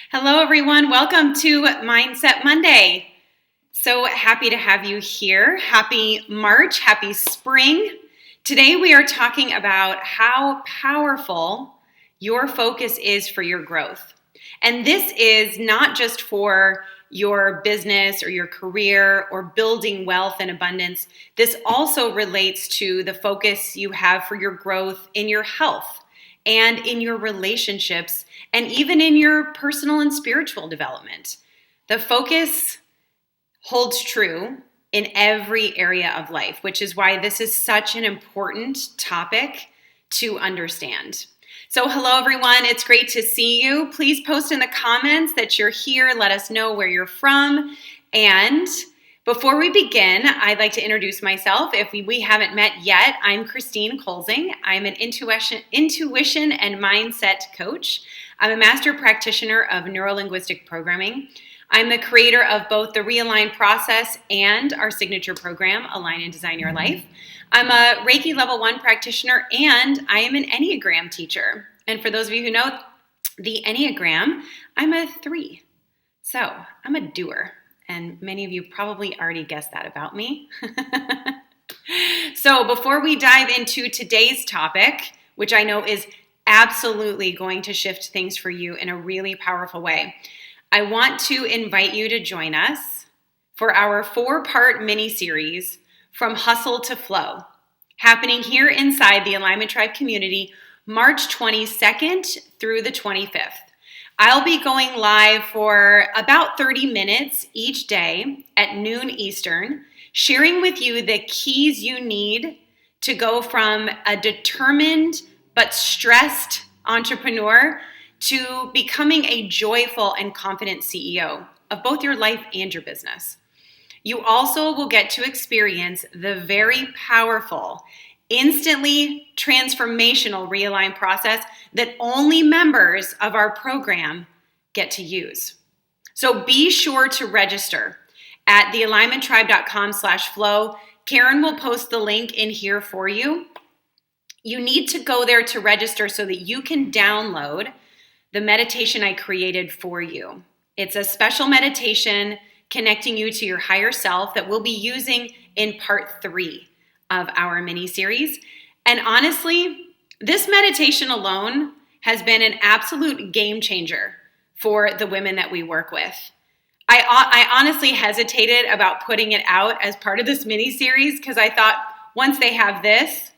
Hello, everyone. Welcome to Mindset Monday. So happy to have you here. Happy March. Happy spring. Today, we are talking about how powerful your focus is for your growth. And this is not just for your business or your career or building wealth and abundance. This also relates to the focus you have for your growth in your health and in your relationships, and even in your personal and spiritual development. The focus holds true in every area of life, which is why this is such an important topic to understand. So hello, everyone. It's great to see you. Please post in the comments that you're here. Let us know where you're from. And before we begin, I'd like to introduce myself. If we haven't met yet, I'm Christine Colzing. I'm an intuition and mindset coach. I'm a master practitioner of neuro-linguistic programming. I'm the creator of both the Realign process and our signature program, Align and Design Your Life. I'm a Reiki Level 1 practitioner, and I am an Enneagram teacher. And for those of you who know the Enneagram, I'm a 3. So I'm a doer. And many of you probably already guessed that about me. So before we dive into today's topic, which I know is absolutely going to shift things for you in a really powerful way, I want to invite you to join us for our 4-part mini-series, From Hustle to Flow, happening here inside the Alignment Tribe community, March 22nd through the 25th. I'll be going live for about 30 minutes each day at noon Eastern, sharing with you the keys you need to go from a determined but stressed entrepreneur to becoming a joyful and confident CEO of both your life and your business. You also will get to experience the very powerful, instantly transformational Realign process that only members of our program get to use. So be sure to register at thealignmenttribe.com/flow. Karen will post the link in here for you. You need to go there to register so that you can download the meditation I created for you. It's a special meditation connecting you to your higher self that we'll be using in part 3 of our mini-series. And honestly, this meditation alone has been an absolute game changer for the women that we work with. I honestly hesitated about putting it out as part of this mini-series because I thought once they have this,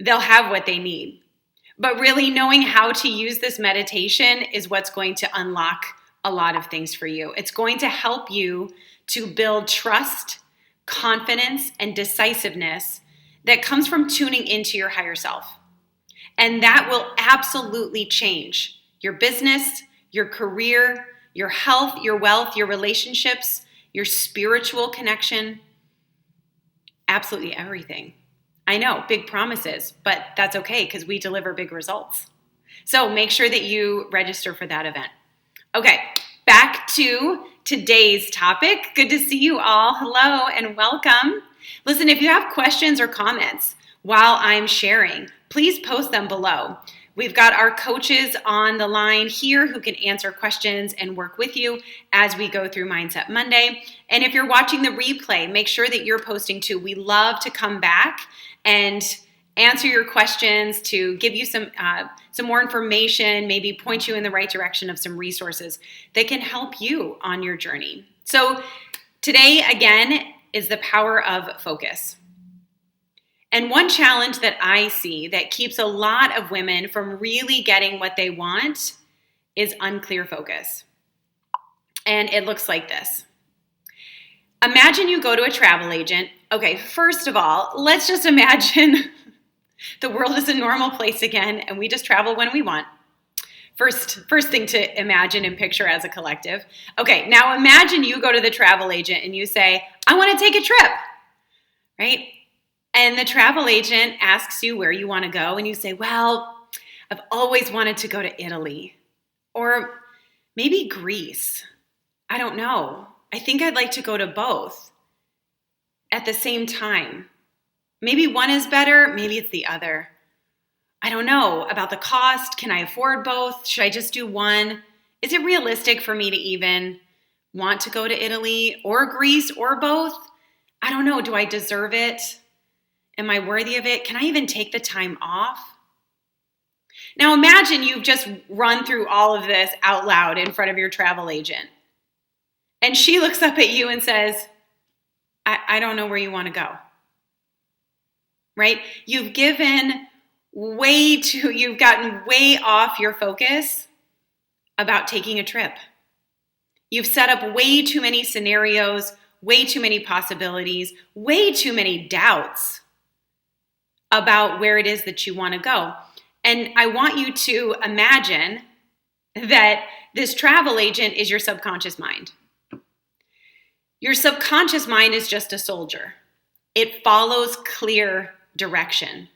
they'll have what they need. But really knowing how to use this meditation is what's going to unlock a lot of things for you. It's going to help you to build trust, confidence, and decisiveness that comes from tuning into your higher self. And that will absolutely change your business, your career, your health, your wealth, your relationships, your spiritual connection, absolutely everything. I know, big promises, but that's okay because we deliver big results. So make sure that you register for that event. Okay, back to today's topic. Good to see you all. Hello and welcome. Listen, if you have questions or comments while I'm sharing, please post them below. We've got our coaches on the line here who can answer questions and work with you as we go through Mindset Monday. And if you're watching the replay, make sure that you're posting too. We love to come back and answer your questions, to give you some more information, maybe point you in the right direction of some resources that can help you on your journey. So today, again, is the power of focus. And one challenge that I see that keeps a lot of women from really getting what they want is unclear focus. And it looks like this. Imagine you go to a travel agent. Okay, first of all, let's just imagine the world is a normal place again and we just travel when we want. First thing to imagine and picture as a collective. Okay, now imagine you go to the travel agent and you say, I want to take a trip, right? And the travel agent asks you where you want to go and you say, well, I've always wanted to go to Italy or maybe Greece. I don't know. I think I'd like to go to both at the same time. Maybe one is better, maybe it's the other. I don't know about the cost. Can I afford both? Should I just do one? Is it realistic for me to even want to go to Italy or Greece or both? I don't know. Do I deserve it? Am I worthy of it? Can I even take the time off? Now imagine you've just run through all of this out loud in front of your travel agent. And she looks up at you and says, I don't know where you want to go. Right? You've gotten way off your focus about taking a trip. You've set up way too many scenarios, way too many possibilities, way too many doubts about where it is that you want to go. And I want you to imagine that this travel agent is your subconscious mind. Your subconscious mind is just a soldier. It follows clear direction.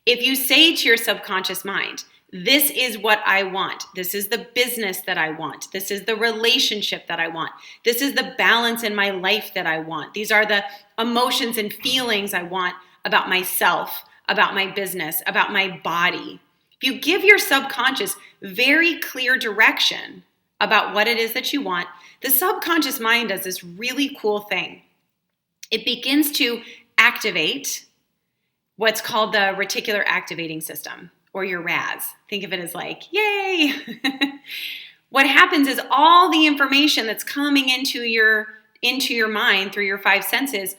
If you say to your subconscious mind, this is what I want. This is the business that I want. This is the relationship that I want. This is the balance in my life that I want. These are the emotions and feelings I want about myself, about my business, about my body. If you give your subconscious very clear direction about what it is that you want, the subconscious mind does this really cool thing. It begins to activate what's called the reticular activating system, or your RAS. Think of it as like, yay! What happens is all the information that's coming into your mind through your five senses,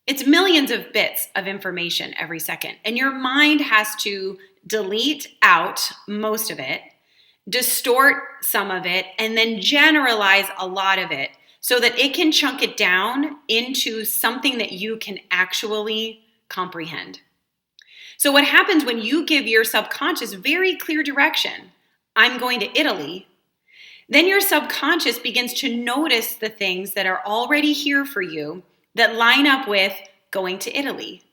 it's millions of bits of information every second. And your mind has to delete out most of it, distort some of it, and then generalize a lot of it so that it can chunk it down into something that you can actually comprehend. So what happens when you give your subconscious very clear direction, I'm going to Italy, then your subconscious begins to notice the things that are already here for you that line up with going to Italy.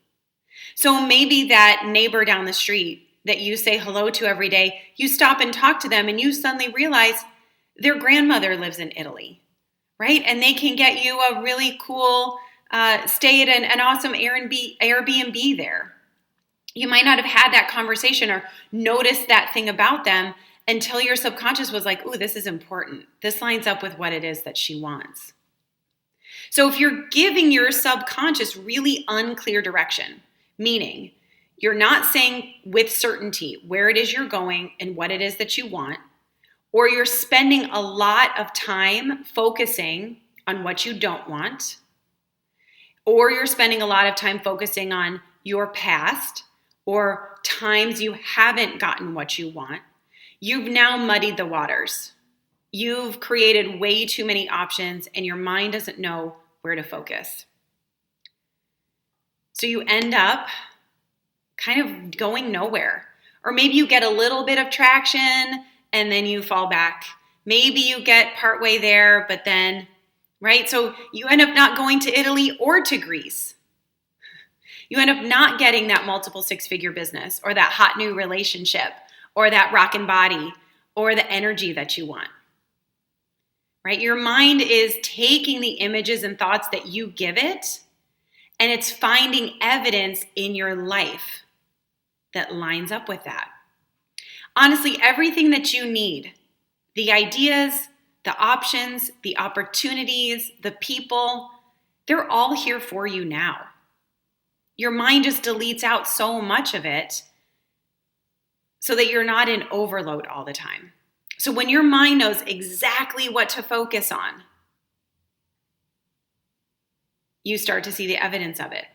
So maybe that neighbor down the street that you say hello to every day, you stop and talk to them and you suddenly realize their grandmother lives in Italy, right? And they can get you a really cool stay at an awesome Airbnb there. You might not have had that conversation or noticed that thing about them until your subconscious was like, ooh, this is important. This lines up with what it is that she wants. So if you're giving your subconscious really unclear direction, meaning you're not saying with certainty where it is you're going and what it is that you want, or you're spending a lot of time focusing on what you don't want, or you're spending a lot of time focusing on your past or times you haven't gotten what you want, you've now muddied the waters. You've created way too many options and your mind doesn't know where to focus. So you end up kind of going nowhere. Or maybe you get a little bit of traction and then you fall back. Maybe you get partway there, but then, right? So you end up not going to Italy or to Greece. You end up not getting that multiple six-figure business or that hot new relationship or that rockin' body or the energy that you want. Right? Your mind is taking the images and thoughts that you give it, and it's finding evidence in your life that lines up with that. Honestly, everything that you need, the ideas, the options, the opportunities, the people, they're all here for you now. Your mind just deletes out so much of it so that you're not in overload all the time. So when your mind knows exactly what to focus on, you start to see the evidence of it,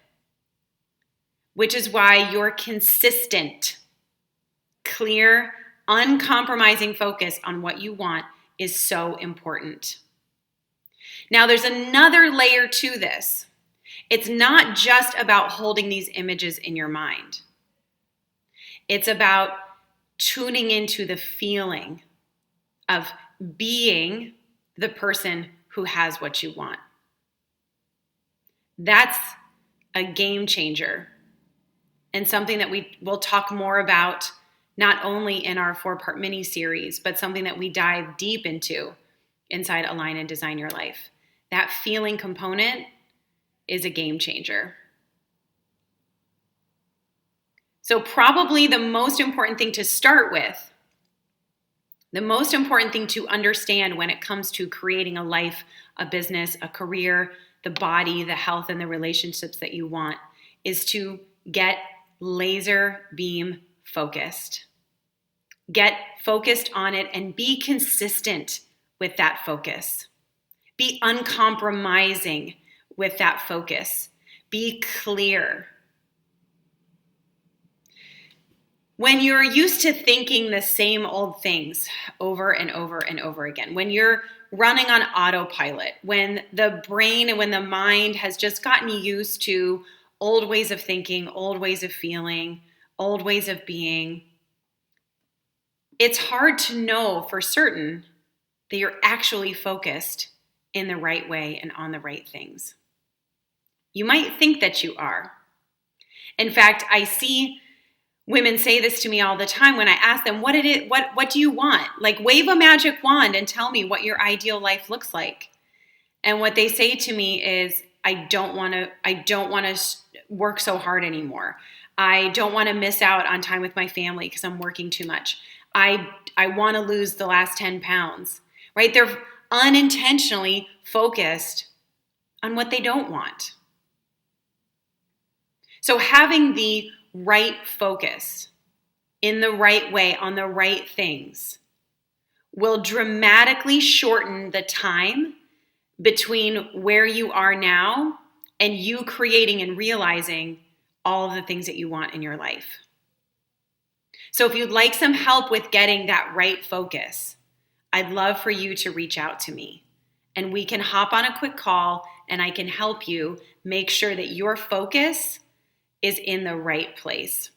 which is why your consistent, clear, uncompromising focus on what you want is so important. Now, there's another layer to this. It's not just about holding these images in your mind. It's about tuning into the feeling of being the person who has what you want. That's a game changer and something that we will talk more about not only in our 4-part mini series, but something that we dive deep into inside Align and Design Your Life. That feeling component is a game changer. So probably the most important thing to start with The most important thing to understand when it comes to creating a life, a business, a career, the body, the health, and the relationships that you want is to get laser beam focused. Get focused on it and be consistent with that focus. Be uncompromising with that focus. Be clear. When you're used to thinking the same old things over and over and over again, when you're running on autopilot, when the brain and when the mind has just gotten used to old ways of thinking, old ways of feeling, old ways of being, it's hard to know for certain that you're actually focused in the right way and on the right things. You might think that you are. In fact, I see women say this to me all the time when I ask them, what do you want? Like, wave a magic wand and tell me what your ideal life looks like. And what they say to me is, I don't want to work so hard anymore. I don't want to miss out on time with my family because I'm working too much. I want to lose the last 10 pounds, right? They're unintentionally focused on what they don't want. So having the right focus in the right way on the right things will dramatically shorten the time between where you are now and you creating and realizing all of the things that you want in your life. So if you'd like some help with getting that right focus, I'd love for you to reach out to me and we can hop on a quick call and I can help you make sure that your focus is in the right place.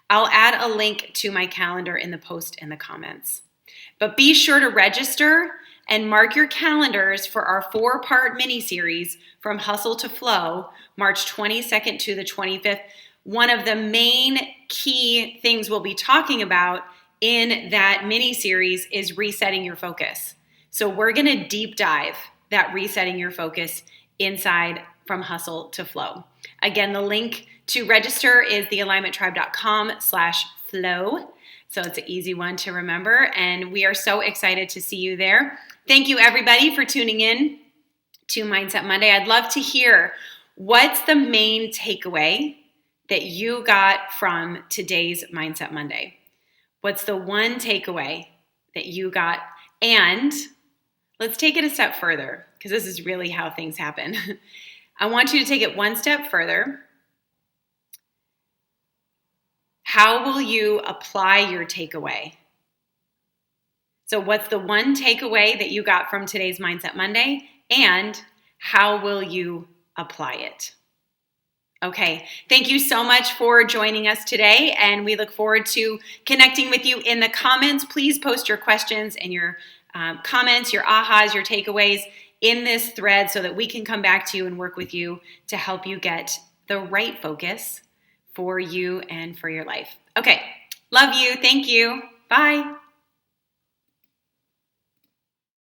I'll add a link to my calendar in the post in the comments. But be sure to register and mark your calendars for our 4-part mini-series From Hustle to Flow, March 22nd to the 25th. One of the main key things we'll be talking about in that mini-series is resetting your focus. So we're going to deep dive that resetting your focus inside From Hustle to Flow. Again, the link to register is thealignmenttribe.com/flow. So it's an easy one to remember. And we are so excited to see you there. Thank you, everybody, for tuning in to Mindset Monday. I'd love to hear what's the main takeaway that you got from today's Mindset Monday. What's the one takeaway that you got? And let's take it a step further, because this is really how things happen. I want you to take it one step further. How will you apply your takeaway? So what's the one takeaway that you got from today's Mindset Monday? And how will you apply it? Okay, thank you so much for joining us today, and we look forward to connecting with you in the comments. Please post your questions and your comments, your ahas, your takeaways in this thread so that we can come back to you and work with you to help you get the right focus for you and for your life. Okay, love you. Thank you. Bye.